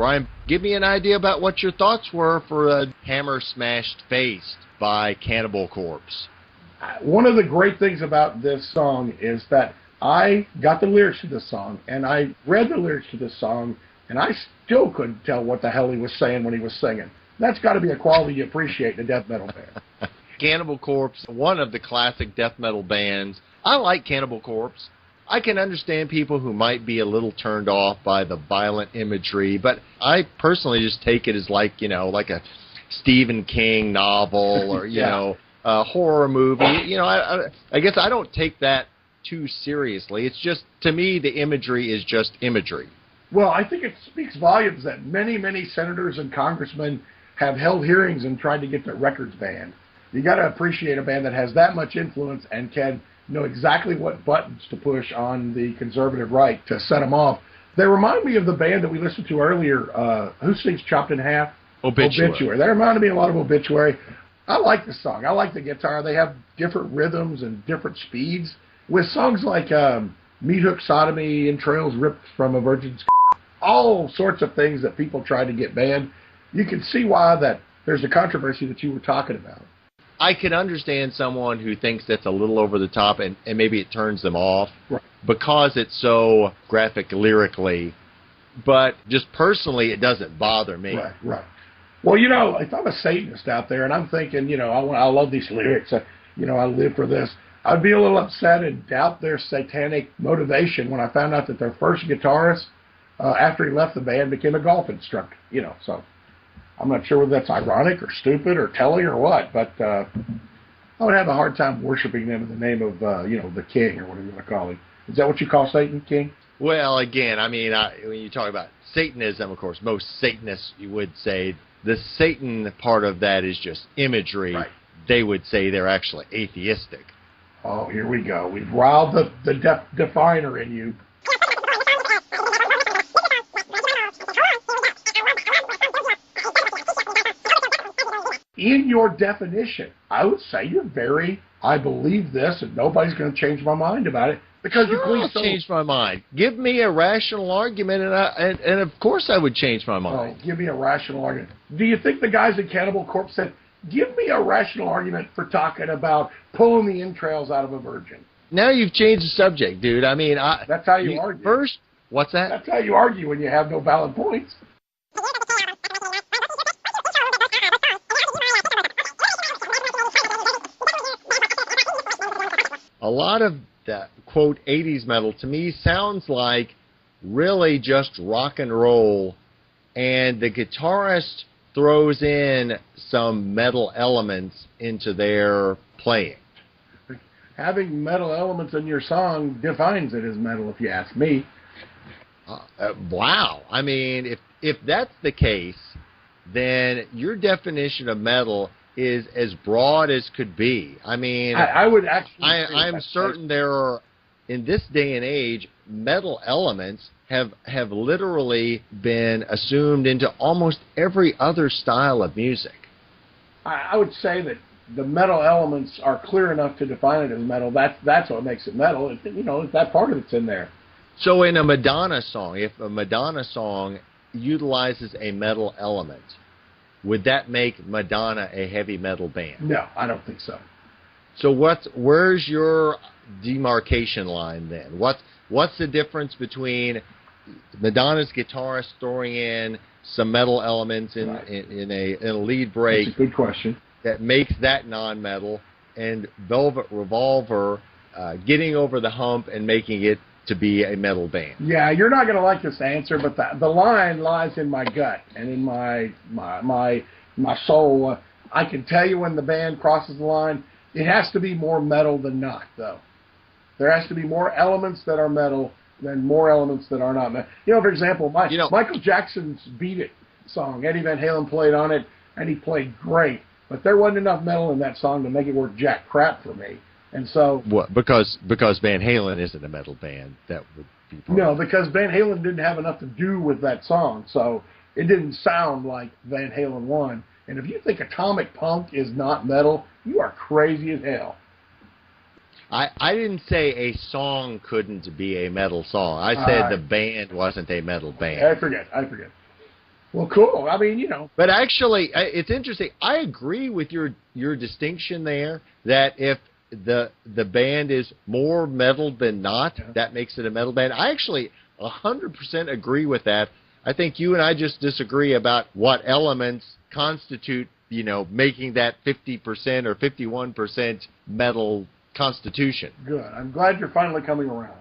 Brian, give me an idea about what your thoughts were for Hammer Smashed Face by Cannibal Corpse. One of the great things about this song is that I got the lyrics to this song, and I read the lyrics to this song, and I still couldn't tell what the hell he was saying when he was singing. That's got to be a quality you appreciate in a death metal band. Cannibal Corpse, one of the classic death metal bands. I like Cannibal Corpse. I can understand people who might be a little turned off by the violent imagery, but I personally just take it as like a Stephen King novel or, a horror movie. I guess I don't take that too seriously. It's just, to me, the imagery is just imagery. Well, I think it speaks volumes that many, many senators and congressmen have held hearings and tried to get their records banned. You got to appreciate a band that has that much influence and can know exactly what buttons to push on the conservative right to set them off. They remind me of the band that we listened to earlier, who sings Chopped in Half? Obituary. They reminded me a lot of Obituary. I like the song. I like the guitar. They have different rhythms and different speeds. With songs like Meat Hook Sodomy, Entrails Ripped from a Virgin's all sorts of things that people try to get banned. You can see why that there's a controversy that you were talking about. I can understand someone who thinks that's a little over the top and maybe it turns them off because it's so graphic lyrically. But just personally, it doesn't bother me. Right. Well, if I'm a Satanist out there and I'm thinking, I love these lyrics, I live for this, I'd be a little upset and doubt their satanic motivation when I found out that their first guitarist, after he left the band, became a golf instructor. So I'm not sure whether that's ironic or stupid or telling or what, but I would have a hard time worshiping them in the name of, the king or whatever you want to call him. Is that what you call Satan, king? Well, again, when you talk about Satanism, of course, most Satanists, you would say the Satan part of that is just imagery. Right. They would say they're actually atheistic. Oh, here we go. We've riled the definer in you. In your definition, I would say you're very, I believe this, and nobody's going to change my mind about it. Because I'll change my mind. Give me a rational argument, and of course I would change my mind. Oh, give me a rational argument. Do you think the guys at Cannibal Corpse said, give me a rational argument for talking about pulling the entrails out of a virgin? Now you've changed the subject, dude. That's how you argue. First, what's that? That's how you argue when you have no valid points. A lot of that, quote, 80s metal, to me, sounds like really just rock and roll, and the guitarist throws in some metal elements into their playing. Having metal elements in your song defines it as metal, if you ask me. Wow. If that's the case, then your definition of metal is as broad as could be. I would actually. I'm certain there are, in this day and age, metal elements have literally been assumed into almost every other style of music. I would say that the metal elements are clear enough to define it as metal. That's what makes it metal. That part of it's in there. So in a Madonna song, if a Madonna song utilizes a metal element, would that make Madonna a heavy metal band? No, I don't think so. So where's your demarcation line then? What's the difference between Madonna's guitarist throwing in some metal elements in a lead break? That's a good question. That makes that non-metal, and Velvet Revolver getting over the hump and making it to be a metal band. Yeah, you're not going to like this answer, but the line lies in my gut and in my soul. I can tell you when the band crosses the line. It has to be more metal than not, though. There has to be more elements that are metal than more elements that are not metal. For example, Michael Jackson's Beat It song, Eddie Van Halen played on it, and he played great. But there wasn't enough metal in that song to make it worth jack crap for me. And so... What? Because Van Halen isn't a metal band. That would be part No, because Van Halen didn't have enough to do with that song, so it didn't sound like Van Halen 1. And if you think Atomic Punk is not metal, you are crazy as hell. I didn't say a song couldn't be a metal song. I said the band wasn't a metal band. I forget. Well, cool. I mean, you know. But actually, it's interesting. I agree with your distinction there, that if the band is more metal than not, that makes it a metal band. I actually 100% agree with that. I think you and I just disagree about what elements constitute, making that 50% or 51% metal constitution. Good. I'm glad you're finally coming around.